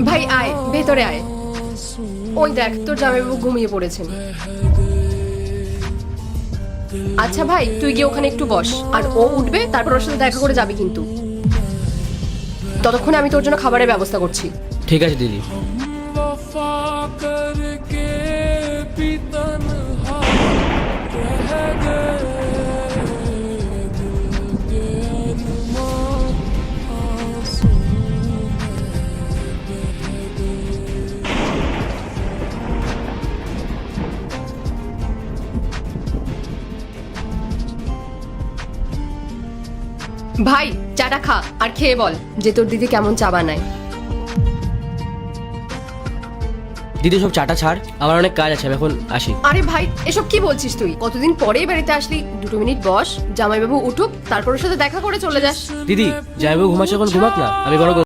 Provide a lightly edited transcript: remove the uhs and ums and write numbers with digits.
ভাই আয়, ভেতরে আয়। ওই দেখ, তোর জামাইবাবু ঘুমিয়ে পড়েছেন। আচ্ছা ভাই, তুই গিয়ে ওখানে একটু বস, আর ও উঠবে, তারপর ওর সাথে দেখা করে যাবি কিন্তু। ততক্ষণে আমি তোর জন্য খাবারের ব্যবস্থা করছি। ঠিক আছে দিদি। ভাই চাটা খা, আর খেয়ে বল যে তোর দিদি কেমন চা বানায়। দিদি সব চাটা ছাড়, আমার অনেক কাজ আছে, আমি এখন আসি। আরে ভাই, এসব কি বলছিস তুই? কতদিন পরেই বাড়িতে আসলি, 2 মিনিট বস, জামাইবাবু উঠুক, তারপর ওর সাথে দেখা করে চলে যাস। দিদি জামাইবাবু ঘুমাচ্ছে, এখন ঘুমাক না, আমি বড়